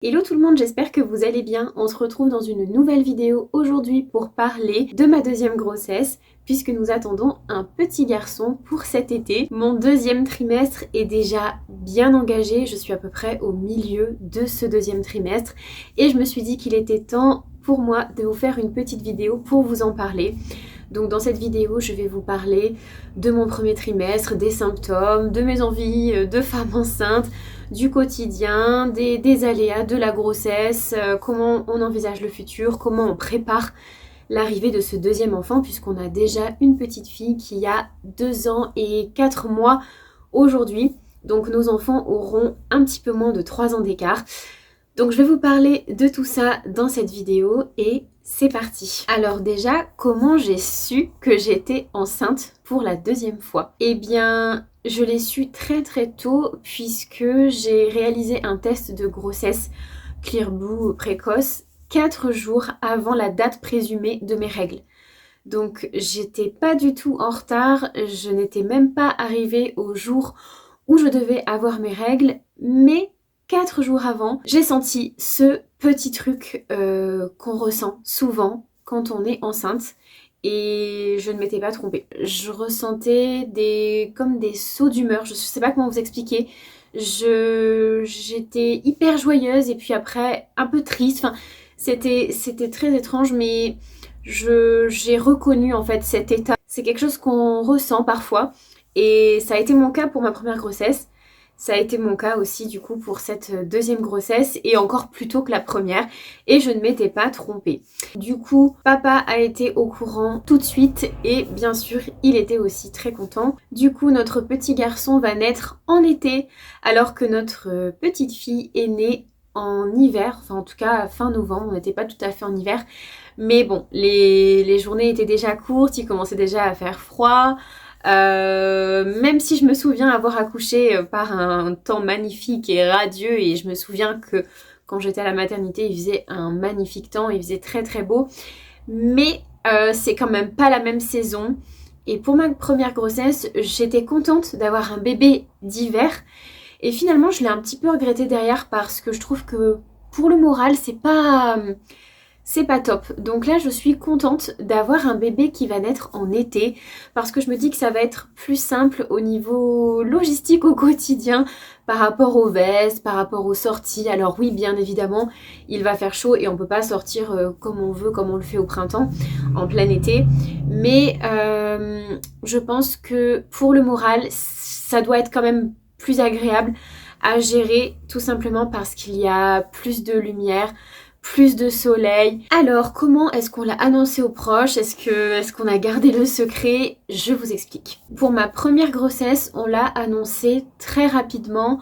Hello tout le monde, j'espère que vous allez bien. On se retrouve dans une nouvelle vidéo aujourd'hui pour parler de ma deuxième grossesse puisque nous attendons un petit garçon pour cet été. Mon deuxième trimestre est déjà bien engagé, je suis à peu près au milieu de ce deuxième trimestre et je me suis dit qu'il était temps pour moi de vous faire une petite vidéo pour vous en parler. Donc dans cette vidéo, je vais vous parler de mon premier trimestre, des symptômes, de mes envies de femme enceinte, du quotidien, des aléas de la grossesse, comment on envisage le futur, comment on prépare l'arrivée de ce deuxième enfant puisqu'on a déjà une petite fille qui a 2 ans et 4 mois aujourd'hui. Donc nos enfants auront un petit peu moins de 3 ans d'écart. Donc je vais vous parler de tout ça dans cette vidéo et c'est parti. Alors déjà, comment j'ai su que j'étais enceinte pour la deuxième fois? Eh bien, je l'ai su très très tôt puisque j'ai réalisé un test de grossesse Clear Blue précoce 4 jours avant la date présumée de mes règles. Donc j'étais pas du tout en retard, je n'étais même pas arrivée au jour où je devais avoir mes règles, mais 4 jours avant, j'ai senti ce petit truc qu'on ressent souvent quand on est enceinte et je ne m'étais pas trompée. Je ressentais comme des sauts d'humeur, je ne sais pas comment vous expliquer. J'étais hyper joyeuse et puis après un peu triste. Enfin, c'était très étrange, mais j'ai reconnu en fait cet état. C'est quelque chose qu'on ressent parfois et ça a été mon cas pour ma première grossesse. Ça a été mon cas aussi du coup pour cette deuxième grossesse et encore plus tôt que la première et je ne m'étais pas trompée. Du coup, papa a été au courant tout de suite et bien sûr, il était aussi très content. Du coup, notre petit garçon va naître en été alors que notre petite fille est née en hiver, enfin en tout cas fin novembre, on n'était pas tout à fait en hiver. Mais bon, les journées étaient déjà courtes, il commençait déjà à faire froid. Même si je me souviens avoir accouché par un temps magnifique et radieux et je me souviens que quand j'étais à la maternité il faisait un magnifique temps, il faisait très très beau, mais c'est quand même pas la même saison et pour ma première grossesse j'étais contente d'avoir un bébé d'hiver et finalement je l'ai un petit peu regretté derrière parce que je trouve que pour le moral c'est pas top. Donc là, je suis contente d'avoir un bébé qui va naître en été parce que je me dis que ça va être plus simple au niveau logistique au quotidien par rapport aux vestes, par rapport aux sorties. Alors oui, bien évidemment, il va faire chaud et on peut pas sortir comme on veut, comme on le fait au printemps, en plein été. Mais je pense que pour le moral, ça doit être quand même plus agréable à gérer tout simplement parce qu'il y a plus de lumière, plus de soleil. Alors, comment est-ce qu'on l'a annoncé aux proches? Est-ce qu'on a gardé le secret? Je vous explique. Pour ma première grossesse, on l'a annoncé très rapidement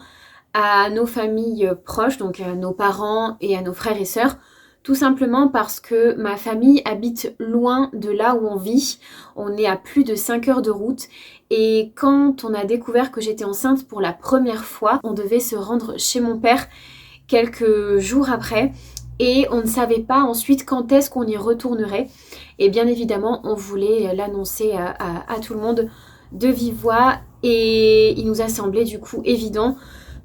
à nos familles proches, donc à nos parents et à nos frères et sœurs. Tout simplement parce que ma famille habite loin de là où on vit. On est à plus de 5 heures de route. Et quand on a découvert que j'étais enceinte pour la première fois, on devait se rendre chez mon père quelques jours après. Et on ne savait pas ensuite quand est-ce qu'on y retournerait. Et bien évidemment, on voulait l'annoncer à tout le monde de vive voix. Et il nous a semblé du coup évident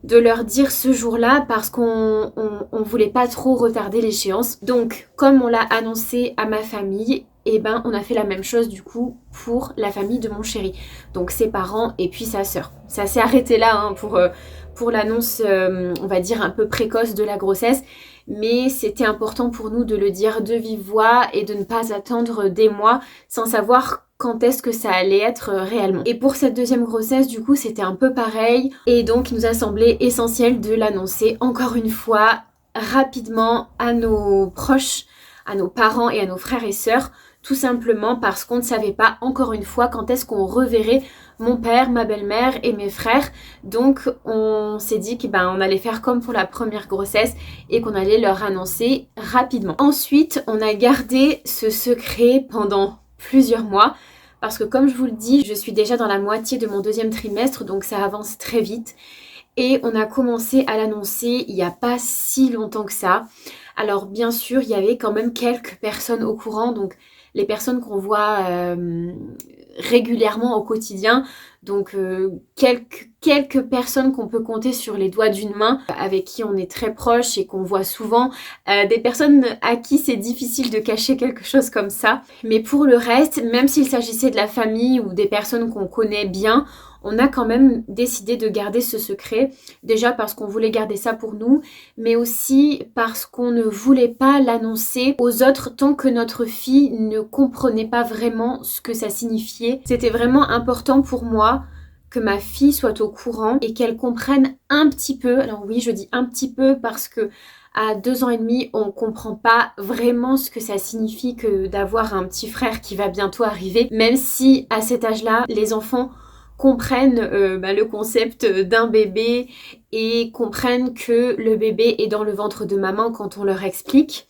de leur dire ce jour-là parce qu'on voulait pas trop retarder l'échéance. Donc, comme on l'a annoncé à ma famille, et ben on a fait la même chose du coup pour la famille de mon chéri. Donc ses parents et puis sa sœur. Ça s'est arrêté là hein, pour l'annonce, on va dire, un peu précoce de la grossesse. Mais c'était important pour nous de le dire de vive voix et de ne pas attendre des mois sans savoir quand est-ce que ça allait être réellement. Et pour cette deuxième grossesse, du coup, c'était un peu pareil. Et donc, il nous a semblé essentiel de l'annoncer encore une fois rapidement à nos proches, à nos parents et à nos frères et sœurs, tout simplement parce qu'on ne savait pas encore une fois quand est-ce qu'on reverrait mon père, ma belle-mère et mes frères. Donc on s'est dit qu'on allait faire comme pour la première grossesse et qu'on allait leur annoncer rapidement. Ensuite, on a gardé ce secret pendant plusieurs mois parce que comme je vous le dis, je suis déjà dans la moitié de mon deuxième trimestre, donc ça avance très vite. Et on a commencé à l'annoncer il n'y a pas si longtemps que ça. Alors bien sûr, il y avait quand même quelques personnes au courant, donc les personnes qu'on voit régulièrement au quotidien, Donc quelques personnes qu'on peut compter sur les doigts d'une main, avec qui on est très proche et qu'on voit souvent, des personnes à qui c'est difficile de cacher quelque chose comme ça. Mais pour le reste, même s'il s'agissait de la famille ou des personnes qu'on connaît bien, on a quand même décidé de garder ce secret, déjà parce qu'on voulait garder ça pour nous, mais aussi parce qu'on ne voulait pas l'annoncer aux autres tant que notre fille ne comprenait pas vraiment ce que ça signifiait. C'était vraiment important pour moi que ma fille soit au courant et qu'elle comprenne un petit peu. Alors oui, je dis un petit peu parce que à 2 ans et demi, on comprend pas vraiment ce que ça signifie que d'avoir un petit frère qui va bientôt arriver, même si à cet âge-là, les enfants comprennent le concept d'un bébé et comprennent que le bébé est dans le ventre de maman quand on leur explique.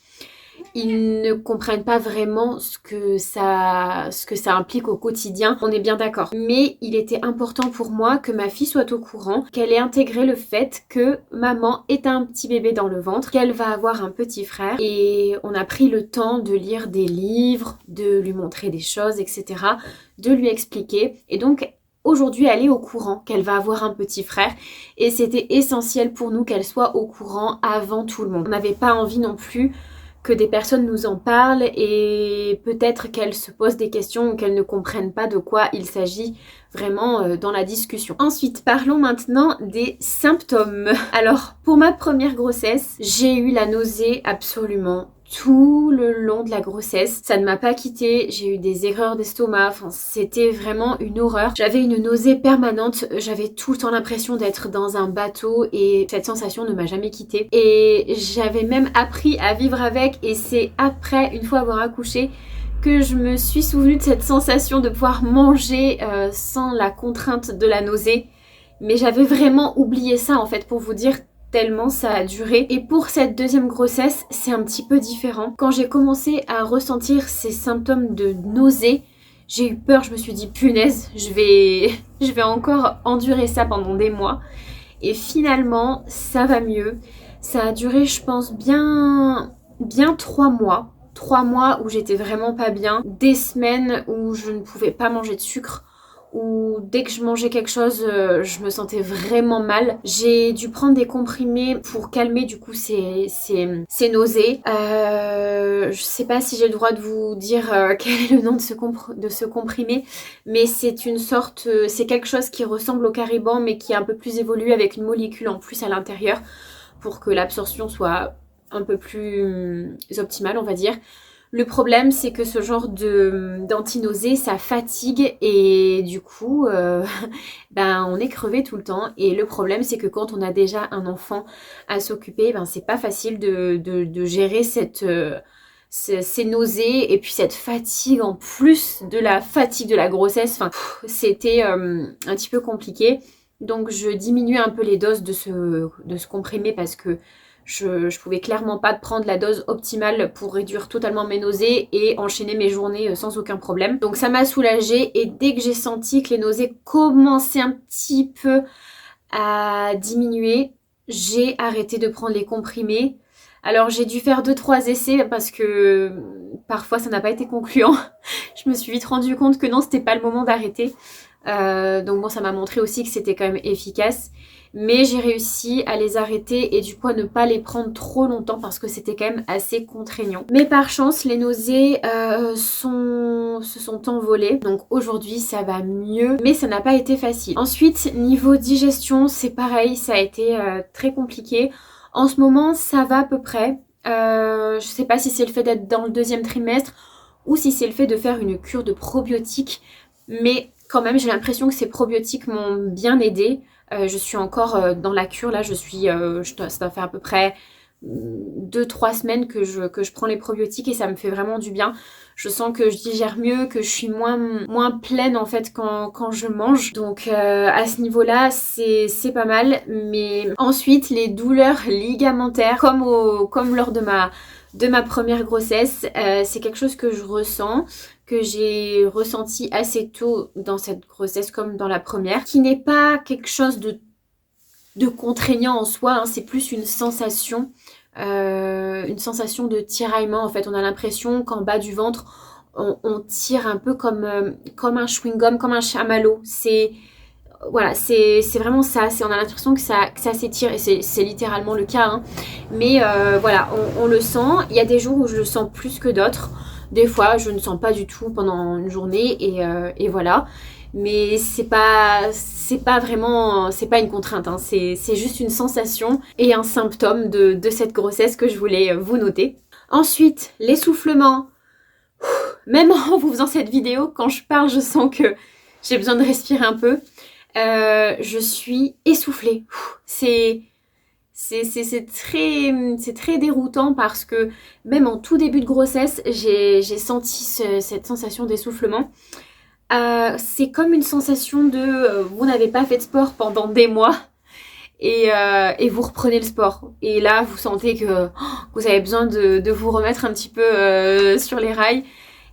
Ils ne comprennent pas vraiment ce que ça implique au quotidien, on est bien d'accord. Mais il était important pour moi que ma fille soit au courant, qu'elle ait intégré le fait que maman est un petit bébé dans le ventre, qu'elle va avoir un petit frère. Et on a pris le temps de lire des livres, de lui montrer des choses, etc., de lui expliquer. Et donc, aujourd'hui, elle est au courant qu'elle va avoir un petit frère et c'était essentiel pour nous qu'elle soit au courant avant tout le monde. On n'avait pas envie non plus que des personnes nous en parlent et peut-être qu'elles se posent des questions ou qu'elles ne comprennent pas de quoi il s'agit vraiment dans la discussion. Ensuite, parlons maintenant des symptômes. Alors, pour ma première grossesse, j'ai eu la nausée absolument tout le long de la grossesse. Ça ne m'a pas quittée, j'ai eu des erreurs d'estomac, enfin c'était vraiment une horreur. J'avais une nausée permanente, j'avais tout le temps l'impression d'être dans un bateau et cette sensation ne m'a jamais quittée. Et j'avais même appris à vivre avec et c'est après, une fois avoir accouché, que je me suis souvenue de cette sensation de pouvoir manger sans la contrainte de la nausée. Mais j'avais vraiment oublié ça en fait, pour vous dire tellement ça a duré. Et pour cette deuxième grossesse, c'est un petit peu différent. Quand j'ai commencé à ressentir ces symptômes de nausée, j'ai eu peur, je me suis dit punaise, je vais encore endurer ça pendant des mois. Et finalement, ça va mieux. Ça a duré, je pense, bien 3 mois. 3 mois où j'étais vraiment pas bien. Des semaines où je ne pouvais pas manger de sucre, où dès que je mangeais quelque chose, je me sentais vraiment mal. J'ai dû prendre des comprimés pour calmer du coup ces nausées. Je sais pas si j'ai le droit de vous dire quel est le nom de ce comprimé, mais c'est une sorte, c'est quelque chose qui ressemble au Cariban mais qui est un peu plus évolué avec une molécule en plus à l'intérieur pour que l'absorption soit un peu plus optimale, on va dire. Le problème, c'est que ce genre d'antinausée, ça fatigue et du coup, on est crevé tout le temps. Et le problème, c'est que quand on a déjà un enfant à s'occuper, c'est pas facile de gérer ces nausées et puis cette fatigue en plus de la fatigue de la grossesse. Enfin, c'était un petit peu compliqué. Donc, je diminuais un peu les doses de ce comprimé parce que je pouvais clairement pas prendre la dose optimale pour réduire totalement mes nausées et enchaîner mes journées sans aucun problème. Donc ça m'a soulagée et dès que j'ai senti que les nausées commençaient un petit peu à diminuer, j'ai arrêté de prendre les comprimés. Alors j'ai dû faire 2-3 essais parce que parfois ça n'a pas été concluant. Je me suis vite rendu compte que non, c'était pas le moment d'arrêter. Donc bon, ça m'a montré aussi que c'était quand même efficace. Mais j'ai réussi à les arrêter et du coup à ne pas les prendre trop longtemps parce que c'était quand même assez contraignant. Mais par chance, les nausées se sont envolées. Donc aujourd'hui, ça va mieux. Mais ça n'a pas été facile. Ensuite, niveau digestion, c'est pareil. Ça a été très compliqué. En ce moment, ça va à peu près. Je sais pas si c'est le fait d'être dans le 2e trimestre ou si c'est le fait de faire une cure de probiotiques. Mais quand même, j'ai l'impression que ces probiotiques m'ont bien aidée. Je suis encore dans la cure, là, ça doit faire à peu près 2-3 semaines que je prends les probiotiques et ça me fait vraiment du bien. Je sens que je digère mieux, que je suis moins pleine en fait quand je mange. Donc à ce niveau-là, c'est pas mal. Mais ensuite, les douleurs ligamentaires, comme lors de ma première grossesse, c'est quelque chose que je ressens, que j'ai ressenti assez tôt dans cette grossesse comme dans la première, qui n'est pas quelque chose de contraignant en soi, hein, c'est plus une sensation de tiraillement. En fait, on a l'impression qu'en bas du ventre, on tire un peu comme un chewing-gum, comme un chamallow. voilà, c'est vraiment ça, on a l'impression que ça s'étire, et c'est littéralement le cas, hein. Mais voilà, on le sent. Il y a des jours où je le sens plus que d'autres. Des fois, je ne sens pas du tout pendant une journée, et voilà. Mais c'est pas vraiment, c'est pas une contrainte, hein. C'est juste une sensation et un symptôme de cette grossesse que je voulais vous noter. Ensuite, l'essoufflement. Même en vous faisant cette vidéo, quand je parle, je sens que j'ai besoin de respirer un peu. Je suis essoufflée. C'est très déroutant parce que même en tout début de grossesse, j'ai senti cette sensation d'essoufflement. C'est comme une sensation de vous n'avez pas fait de sport pendant des mois et vous reprenez le sport. Et là, vous sentez que vous avez besoin de vous remettre un petit peu sur les rails.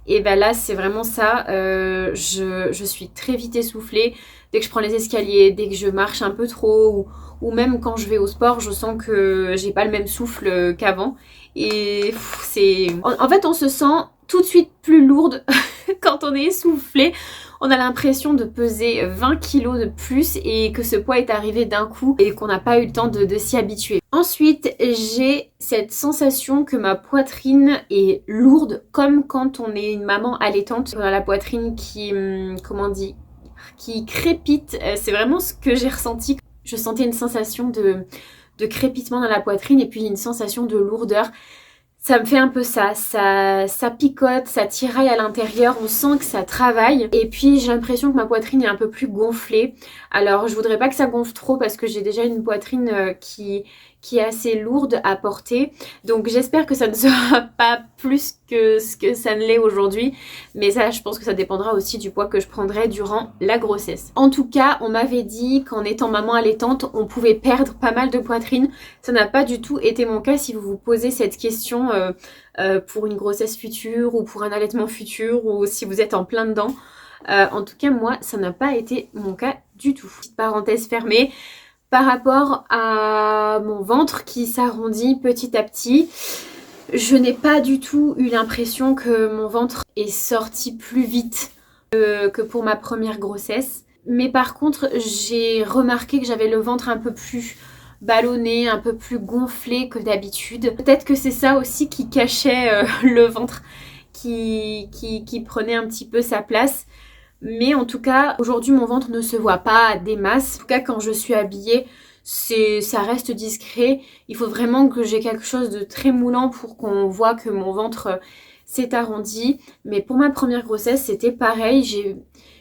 Et ben là, c'est vraiment ça. Je suis très vite essoufflée. Dès que je prends les escaliers, dès que je marche un peu trop, ou même quand je vais au sport, je sens que j'ai pas le même souffle qu'avant. Et c'est... En fait, on se sent tout de suite plus lourde quand on est essoufflé. On a l'impression de peser 20 kilos de plus et que ce poids est arrivé d'un coup et qu'on n'a pas eu le temps de s'y habituer. Ensuite, j'ai cette sensation que ma poitrine est lourde, comme quand on est une maman allaitante. On a la poitrine qui, comment on dit, qui crépite. C'est vraiment ce que j'ai ressenti. Je sentais une sensation de crépitement dans la poitrine et puis une sensation de lourdeur. Ça me fait un peu ça picote, ça tiraille à l'intérieur, on sent que ça travaille. Et puis j'ai l'impression que ma poitrine est un peu plus gonflée. Alors je voudrais pas que ça gonfle trop parce que j'ai déjà une poitrine qui est assez lourde à porter. Donc j'espère que ça ne sera pas plus que ce que ça ne l'est aujourd'hui. Mais ça, je pense que ça dépendra aussi du poids que je prendrai durant la grossesse. En tout cas, on m'avait dit qu'en étant maman allaitante, on pouvait perdre pas mal de poitrine. Ça n'a pas du tout été mon cas. Si vous vous posez cette question pour une grossesse future ou pour un allaitement futur ou si vous êtes en plein dedans. En tout cas, moi, ça n'a pas été mon cas du tout. Petite parenthèse fermée. Par rapport à mon ventre qui s'arrondit petit à petit, je n'ai pas du tout eu l'impression que mon ventre est sorti plus vite que pour ma première grossesse. Mais par contre, j'ai remarqué que j'avais le ventre un peu plus ballonné, un peu plus gonflé que d'habitude. Peut-être que c'est ça aussi qui cachait le ventre qui prenait un petit peu sa place. Mais en tout cas, aujourd'hui, mon ventre ne se voit pas des masses. En tout cas, quand je suis habillée, ça reste discret. Il faut vraiment que j'ai quelque chose de très moulant pour qu'on voit que mon ventre s'est arrondi. Mais pour ma première grossesse, c'était pareil.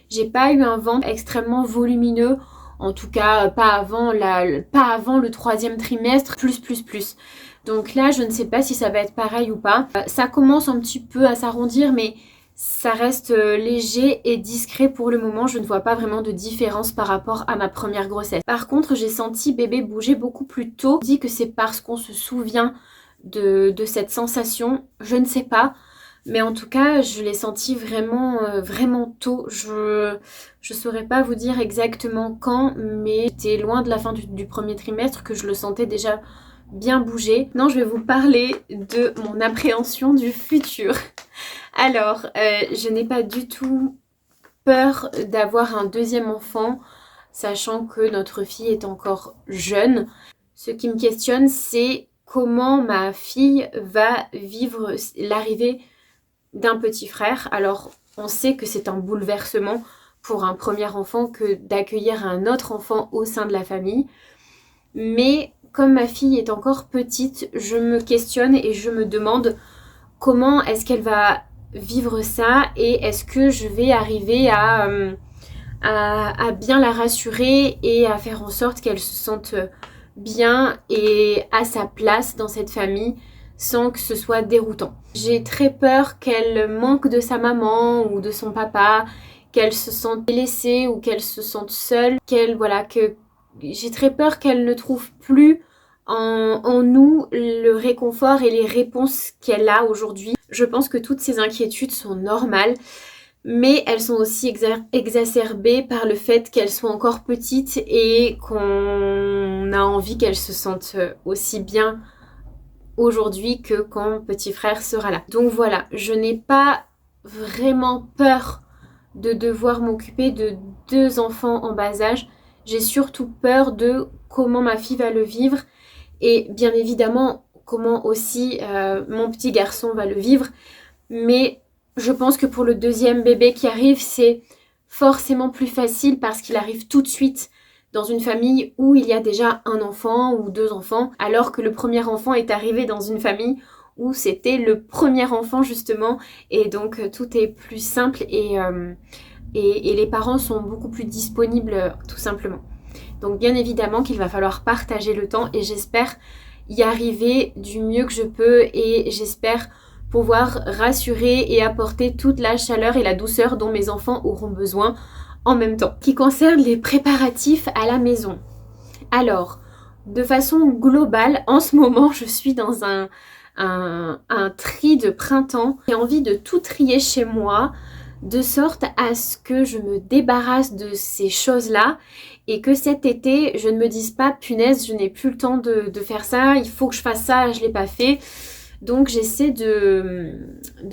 J'ai pas eu un ventre extrêmement volumineux. En tout cas, pas avant le 3e trimestre, plus. Donc là, je ne sais pas si ça va être pareil ou pas. Ça commence un petit peu à s'arrondir, mais ça reste léger et discret pour le moment. Je ne vois pas vraiment de différence par rapport à ma première grossesse. Par contre, j'ai senti bébé bouger beaucoup plus tôt. Je dis que c'est parce qu'on se souvient de cette sensation. Je ne sais pas. Mais en tout cas, je l'ai senti vraiment, vraiment tôt. Je saurais pas vous dire exactement quand, mais c'était loin de la fin du premier trimestre que je le sentais déjà bien bouger. Maintenant, je vais vous parler de mon appréhension du futur. Alors, je n'ai pas du tout peur d'avoir un 2e enfant, sachant que notre fille est encore jeune. Ce qui me questionne, c'est comment ma fille va vivre l'arrivée d'un petit frère. Alors, on sait que c'est un bouleversement pour un premier enfant que d'accueillir un autre enfant au sein de la famille. Mais comme ma fille est encore petite, je me questionne et je me demande comment est-ce qu'elle va vivre ça et est-ce que je vais arriver à bien la rassurer et à faire en sorte qu'elle se sente bien et à sa place dans cette famille sans que ce soit déroutant. J'ai très peur qu'elle manque de sa maman ou de son papa, qu'elle se sente laissée ou qu'elle se sente seule, j'ai très peur qu'elle ne trouve plus en nous le réconfort et les réponses qu'elle a aujourd'hui. Je pense que toutes ces inquiétudes sont normales, mais elles sont aussi exacerbées par le fait qu'elle soit encore petite et qu'on a envie qu'elle se sente aussi bien aujourd'hui que quand petit frère sera là. Donc voilà, je n'ai pas vraiment peur de devoir m'occuper de 2 enfants en bas âge. J'ai surtout peur de comment ma fille va le vivre et bien évidemment comment aussi mon petit garçon va le vivre. Mais je pense que pour le deuxième bébé qui arrive, c'est forcément plus facile parce qu'il arrive tout de suite dans une famille où il y a déjà un enfant ou deux enfants, alors que le premier enfant est arrivé dans une famille où c'était le premier enfant justement, et donc tout est plus simple et les parents sont beaucoup plus disponibles tout simplement. Donc bien évidemment qu'il va falloir partager le temps et j'espère y arriver du mieux que je peux et j'espère pouvoir rassurer et apporter toute la chaleur et la douceur dont mes enfants auront besoin en même temps. Qui concerne les préparatifs à la maison. Alors, de façon globale, en ce moment, je suis dans un tri de printemps. J'ai envie de tout trier chez moi, de sorte à ce que je me débarrasse de ces choses-là et que cet été, je ne me dise pas, punaise, je n'ai plus le temps de faire ça, il faut que je fasse ça, je ne l'ai pas fait. Donc j'essaie de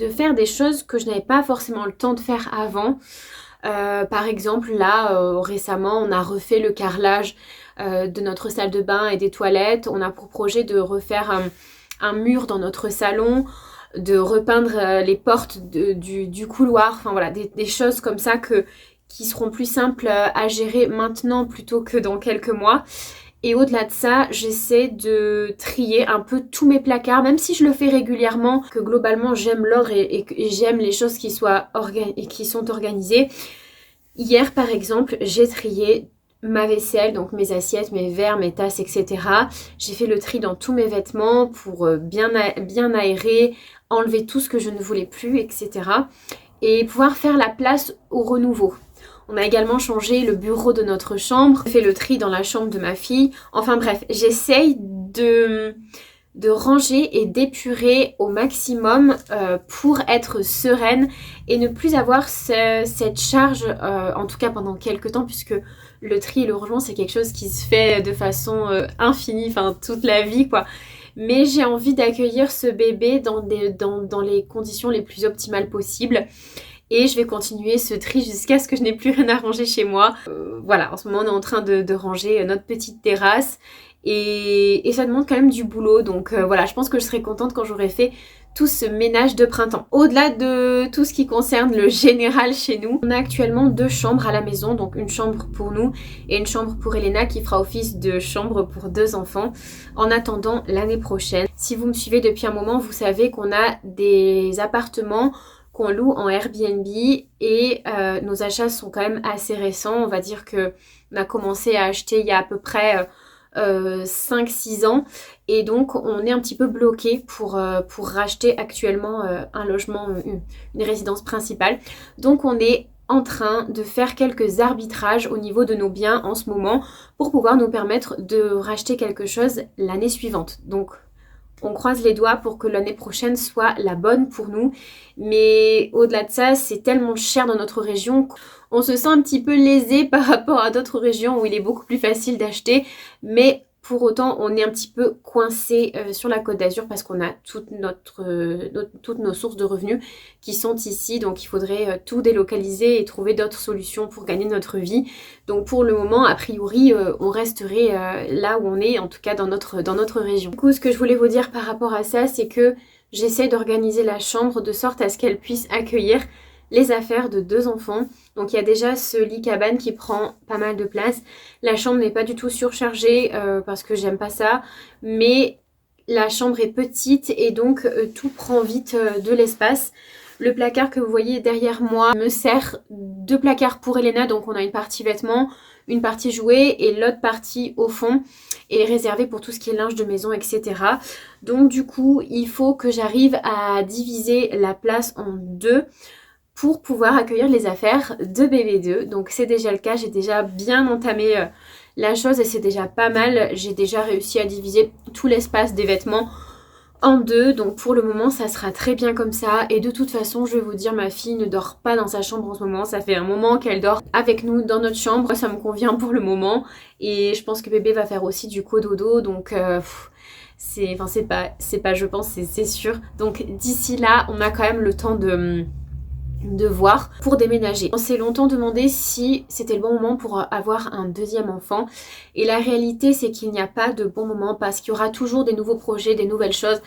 faire des choses que je n'avais pas forcément le temps de faire avant. Par exemple, là, récemment, on a refait le carrelage de notre salle de bain et des toilettes. On a pour projet de refaire un mur dans notre salon, de repeindre les portes du couloir. Enfin voilà, des choses comme ça qui seront plus simples à gérer maintenant plutôt que dans quelques mois. Et au-delà de ça, j'essaie de trier un peu tous mes placards, même si je le fais régulièrement, que globalement j'aime l'ordre et j'aime les choses qui sont organisées. Hier par exemple, j'ai trié ma vaisselle, donc mes assiettes, mes verres, mes tasses, etc. J'ai fait le tri dans tous mes vêtements pour bien aérer, enlever tout ce que je ne voulais plus, etc. Et pouvoir faire la place au renouveau. On a également changé le bureau de notre chambre, fait le tri dans la chambre de ma fille. Enfin bref, j'essaye de ranger et d'épurer au maximum pour être sereine et ne plus avoir cette charge, en tout cas pendant quelques temps, puisque le tri et le rangement c'est quelque chose qui se fait de façon infinie, enfin toute la vie quoi. Mais j'ai envie d'accueillir ce bébé dans les conditions les plus optimales possibles. Et je vais continuer ce tri jusqu'à ce que je n'ai plus rien à ranger chez moi. Voilà, en ce moment on est en train de ranger notre petite terrasse. Et ça demande quand même du boulot. Donc voilà, je pense que je serai contente quand j'aurai fait tout ce ménage de printemps. Au-delà de tout ce qui concerne le général chez nous, on a actuellement 2 chambres à la maison. Donc une chambre pour nous et une chambre pour Elena qui fera office de chambre pour 2 enfants en attendant l'année prochaine. Si vous me suivez depuis un moment, vous savez qu'on a des appartements qu'on loue en Airbnb et nos achats sont quand même assez récents. On va dire que on a commencé à acheter il y a à peu près 5-6 ans et donc on est un petit peu bloqué pour racheter actuellement un logement, une résidence principale. Donc on est en train de faire quelques arbitrages au niveau de nos biens en ce moment pour pouvoir nous permettre de racheter quelque chose l'année suivante. Donc on croise les doigts pour que l'année prochaine soit la bonne pour nous. Mais au-delà de ça, c'est tellement cher dans notre région qu'on se sent un petit peu lésé par rapport à d'autres régions où il est beaucoup plus facile d'acheter. Mais pour autant, on est un petit peu coincé sur la Côte d'Azur parce qu'on a toutes nos sources de revenus qui sont ici. Donc il faudrait tout délocaliser et trouver d'autres solutions pour gagner notre vie. Donc pour le moment, a priori, on resterait là où on est, en tout cas dans notre région. Du coup, ce que je voulais vous dire par rapport à ça, c'est que j'essaie d'organiser la chambre de sorte à ce qu'elle puisse accueillir les affaires de 2 enfants. Donc il y a déjà ce lit cabane qui prend pas mal de place. La chambre n'est pas du tout surchargée parce que j'aime pas ça. Mais la chambre est petite et donc tout prend vite de l'espace. Le placard que vous voyez derrière moi me sert de placard pour Elena. Donc on a une partie vêtements, une partie jouets et l'autre partie au fond est réservée pour tout ce qui est linge de maison, etc. Donc du coup, il faut que j'arrive à diviser la place en 2 pour pouvoir accueillir les affaires de bébé 2. Donc c'est déjà le cas, j'ai déjà bien entamé la chose et c'est déjà pas mal. J'ai déjà réussi à diviser tout l'espace des vêtements en 2, donc pour le moment ça sera très bien comme ça. Et de toute façon, je vais vous dire, ma fille ne dort pas dans sa chambre en ce moment. Ça fait un moment qu'elle dort avec nous dans notre chambre, ça me convient pour le moment. Et je pense que bébé va faire aussi du cododo, donc c'est pas je pense, c'est sûr. Donc d'ici là, on a quand même le temps de voir pour déménager. On s'est longtemps demandé si c'était le bon moment pour avoir un deuxième enfant et la réalité c'est qu'il n'y a pas de bon moment parce qu'il y aura toujours des nouveaux projets, des nouvelles choses,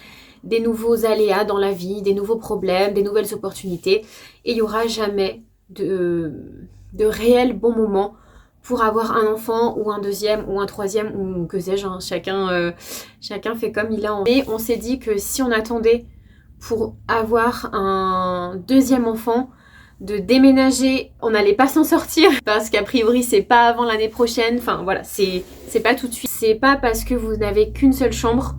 des nouveaux aléas dans la vie, des nouveaux problèmes, des nouvelles opportunités et il n'y aura jamais de réel bon moment pour avoir un enfant ou un deuxième ou un troisième ou que sais-je, hein. Chacun fait comme il a envie. Et on s'est dit que si on attendait pour avoir un deuxième enfant, de déménager, on n'allait pas s'en sortir parce qu'a priori c'est pas avant l'année prochaine, enfin voilà, c'est pas tout de suite. C'est pas parce que vous n'avez qu'une seule chambre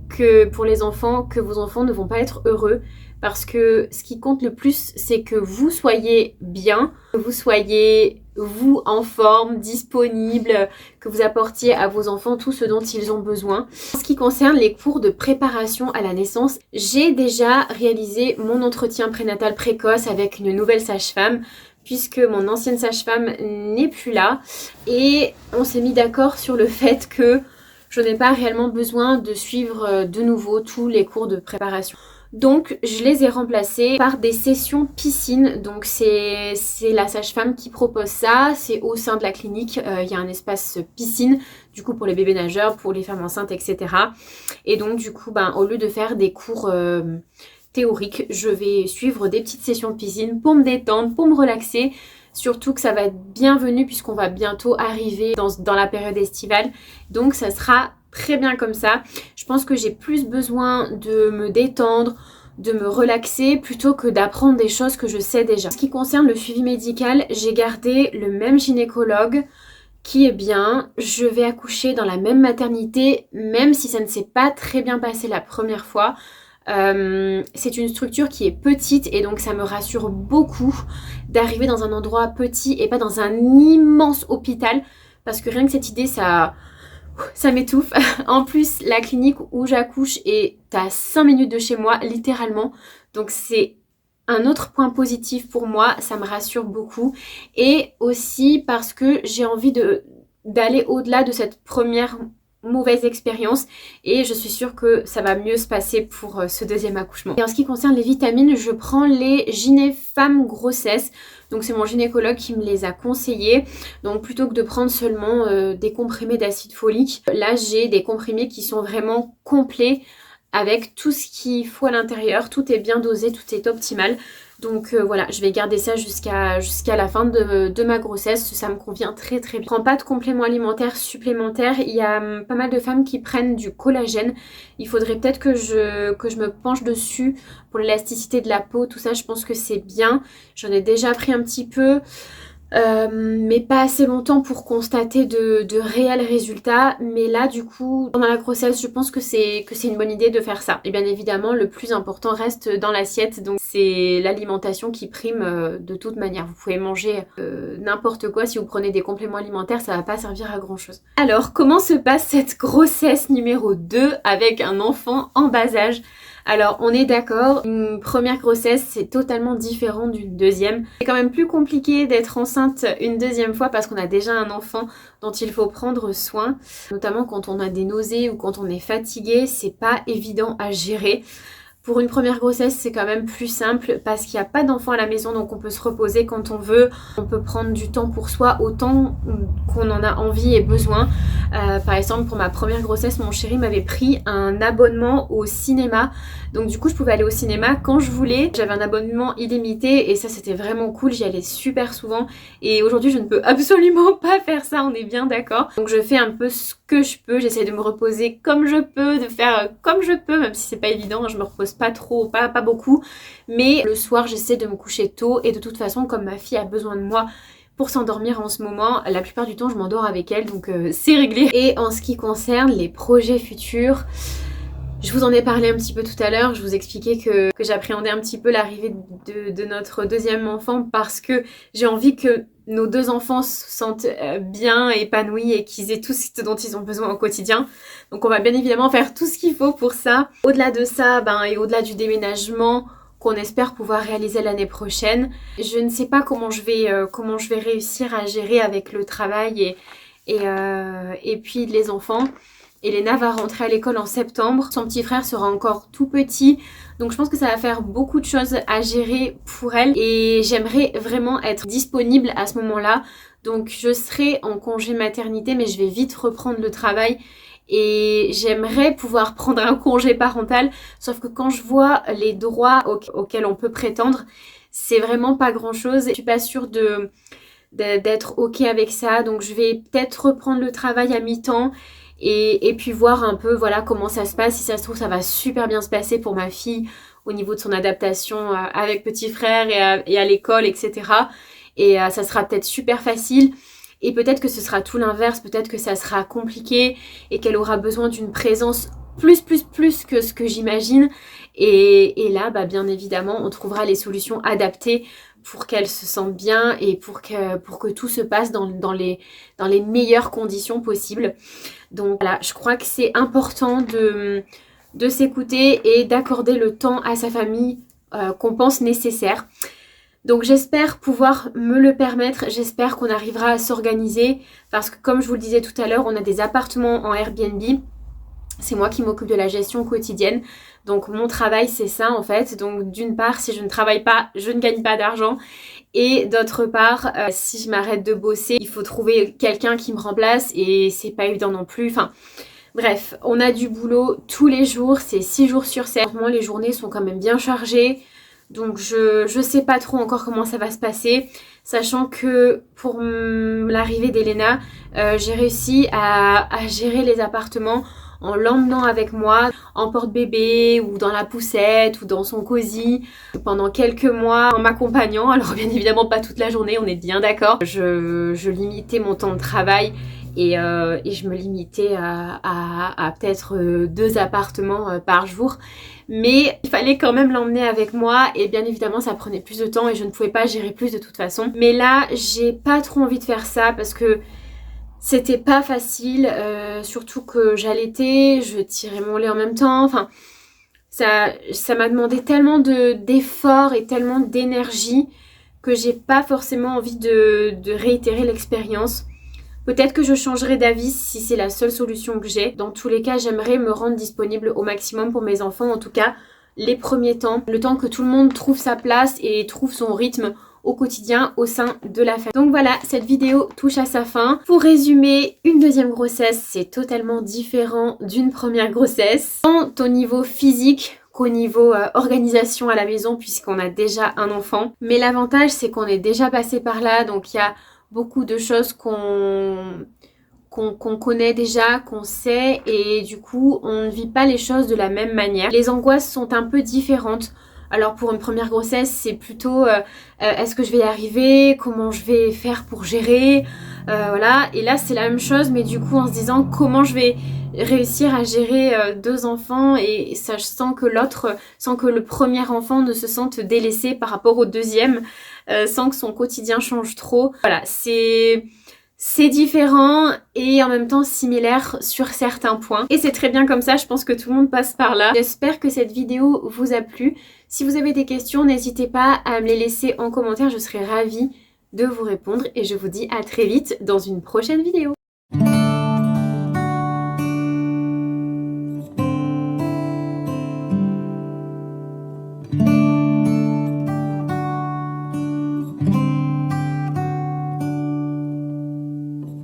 que pour les enfants, que vos enfants ne vont pas être heureux parce que ce qui compte le plus c'est que vous soyez bien, que vous soyez vous en forme, disponible, que vous apportiez à vos enfants tout ce dont ils ont besoin. En ce qui concerne les cours de préparation à la naissance, j'ai déjà réalisé mon entretien prénatal précoce avec une nouvelle sage-femme puisque mon ancienne sage-femme n'est plus là et on s'est mis d'accord sur le fait que je n'ai pas réellement besoin de suivre de nouveau tous les cours de préparation. Donc je les ai remplacés par des sessions piscine, donc c'est la sage-femme qui propose ça, c'est au sein de la clinique, il y a un espace piscine, du coup pour les bébés nageurs, pour les femmes enceintes, etc. Et donc du coup, au lieu de faire des cours théoriques, je vais suivre des petites sessions de piscine pour me détendre, pour me relaxer, surtout que ça va être bienvenu puisqu'on va bientôt arriver dans la période estivale, donc ça sera très bien comme ça. Je pense que j'ai plus besoin de me détendre, de me relaxer plutôt que d'apprendre des choses que je sais déjà. En ce qui concerne le suivi médical, j'ai gardé le même gynécologue qui est bien. Je vais accoucher dans la même maternité même si ça ne s'est pas très bien passé la première fois. C'est une structure qui est petite et donc ça me rassure beaucoup d'arriver dans un endroit petit et pas dans un immense hôpital parce que rien que cette idée ça m'étouffe. En plus, la clinique où j'accouche est à 5 minutes de chez moi, littéralement. Donc c'est un autre point positif pour moi, ça me rassure beaucoup. Et aussi parce que j'ai envie d'aller au-delà de cette première mauvaise expérience et je suis sûre que ça va mieux se passer pour ce deuxième accouchement. Et en ce qui concerne les vitamines, je prends les Gynéfemme Grossesse. Donc c'est mon gynécologue qui me les a conseillés. Donc plutôt que de prendre seulement des comprimés d'acide folique, là j'ai des comprimés qui sont vraiment complets avec tout ce qu'il faut à l'intérieur. Tout est bien dosé, tout est optimal. Donc voilà, je vais garder ça jusqu'à la fin de ma grossesse. Ça me convient très très bien. Je prends pas de compléments alimentaires supplémentaires. Il y a pas mal de femmes qui prennent du collagène. Il faudrait peut-être que je me penche dessus pour l'élasticité de la peau. Tout ça, je pense que c'est bien. J'en ai déjà pris un petit peu. Mais pas assez longtemps pour constater de réels résultats. Mais là du coup pendant la grossesse je pense que c'est une bonne idée de faire ça. Et bien évidemment le plus important reste dans l'assiette, donc c'est l'alimentation qui prime de toute manière. Vous pouvez manger n'importe quoi, si vous prenez des compléments alimentaires ça va pas servir à grand chose. Alors comment se passe cette grossesse numéro 2 avec un enfant en bas âge? Alors on est d'accord, une première grossesse c'est totalement différent d'une deuxième. C'est quand même plus compliqué d'être enceinte une deuxième fois parce qu'on a déjà un enfant dont il faut prendre soin. Notamment quand on a des nausées ou quand on est fatigué, c'est pas évident à gérer. Pour une première grossesse, c'est quand même plus simple parce qu'il n'y a pas d'enfant à la maison, donc on peut se reposer quand on veut. On peut prendre du temps pour soi autant qu'on en a envie et besoin. Par exemple, pour ma première grossesse, mon chéri m'avait pris un abonnement au cinéma. Donc du coup, je pouvais aller au cinéma quand je voulais. J'avais un abonnement illimité et ça, c'était vraiment cool. J'y allais super souvent. Et aujourd'hui, je ne peux absolument pas faire ça, on est bien d'accord. Donc je fais un peu ce que je peux. J'essaie de me reposer comme je peux, de faire comme je peux, même si c'est pas évident. Je me repose pas trop, pas beaucoup. Mais le soir, j'essaie de me coucher tôt. Et de toute façon, comme ma fille a besoin de moi pour s'endormir en ce moment, la plupart du temps, je m'endors avec elle. Donc c'est réglé. Et en ce qui concerne les projets futurs, je vous en ai parlé un petit peu tout à l'heure, je vous expliquais que j'appréhendais un petit peu l'arrivée de notre deuxième enfant parce que j'ai envie que nos deux enfants se sentent bien épanouis et qu'ils aient tout ce dont ils ont besoin au quotidien. Donc on va bien évidemment faire tout ce qu'il faut pour ça. Au-delà de ça, et au-delà du déménagement qu'on espère pouvoir réaliser l'année prochaine, je ne sais pas comment je vais réussir à gérer avec le travail et puis les enfants. Elena va rentrer à l'école en septembre. Son petit frère sera encore tout petit. Donc je pense que ça va faire beaucoup de choses à gérer pour elle. Et j'aimerais vraiment être disponible à ce moment-là. Donc je serai en congé maternité, mais je vais vite reprendre le travail. Et j'aimerais pouvoir prendre un congé parental. Sauf que quand je vois les droits auxquels on peut prétendre, c'est vraiment pas grand-chose. Je suis pas sûre d'être ok avec ça. Donc je vais peut-être reprendre le travail à mi-temps. Et puis voir un peu voilà comment ça se passe. Si ça se trouve, ça va super bien se passer pour ma fille au niveau de son adaptation avec petit frère et à l'école, etc. Et ça sera peut-être super facile. Et peut-être que ce sera tout l'inverse. Peut-être que ça sera compliqué et qu'elle aura besoin d'une présence plus que ce que j'imagine. Et là, bah, bien évidemment, on trouvera les solutions adaptées pour qu'elle se sente bien et pour que tout se passe dans les meilleures conditions possibles. Donc voilà, je crois que c'est important de s'écouter et d'accorder le temps à sa famille qu'on pense nécessaire. Donc j'espère pouvoir me le permettre, j'espère qu'on arrivera à s'organiser parce que comme je vous le disais tout à l'heure, on a des appartements en Airbnb. C'est moi qui m'occupe de la gestion quotidienne. Donc mon travail c'est ça en fait. Donc d'une part si je ne travaille pas, je ne gagne pas d'argent. Et d'autre part, si je m'arrête de bosser, il faut trouver quelqu'un qui me remplace et c'est pas évident non plus. Enfin bref, on a du boulot tous les jours, c'est 6 jours sur 7. Les journées sont quand même bien chargées. Donc je sais pas trop encore comment ça va se passer. Sachant que pour l'arrivée d'Elena, j'ai réussi à gérer les appartements en l'emmenant avec moi en porte-bébé ou dans la poussette ou dans son cosy pendant quelques mois en m'accompagnant. Alors bien évidemment pas toute la journée, on est bien d'accord. Je limitais mon temps de travail et je me limitais à peut-être 2 appartements par jour. Mais il fallait quand même l'emmener avec moi et bien évidemment ça prenait plus de temps et je ne pouvais pas gérer plus de toute façon. Mais là j'ai pas trop envie de faire ça parce que c'était pas facile, surtout que j'allaitais, je tirais mon lait en même temps, enfin ça m'a demandé tellement d'efforts et tellement d'énergie que j'ai pas forcément envie de réitérer l'expérience. Peut-être que je changerai d'avis si c'est la seule solution que j'ai. Dans tous les cas, j'aimerais me rendre disponible au maximum pour mes enfants, en tout cas les premiers temps, le temps que tout le monde trouve sa place et trouve son rythme au quotidien au sein de la famille. Donc voilà, cette vidéo touche à sa fin. Pour résumer, une deuxième grossesse, c'est totalement différent d'une première grossesse, tant au niveau physique qu'au niveau organisation à la maison puisqu'on a déjà un enfant. Mais l'avantage, c'est qu'on est déjà passé par là, donc il y a beaucoup de choses qu'on connaît déjà, qu'on sait et du coup on ne vit pas les choses de la même manière. Les angoisses sont un peu différentes. Alors pour une première grossesse c'est plutôt est-ce que je vais y arriver, comment je vais faire pour gérer, voilà. Et là c'est la même chose mais du coup en se disant comment je vais réussir à gérer 2 enfants et sans que le premier enfant ne se sente délaissé par rapport au deuxième, sans que son quotidien change trop. Voilà, c'est différent et en même temps similaire sur certains points. Et c'est très bien comme ça, je pense que tout le monde passe par là. J'espère que cette vidéo vous a plu. Si vous avez des questions, n'hésitez pas à me les laisser en commentaire, je serai ravie de vous répondre. Et je vous dis à très vite dans une prochaine vidéo.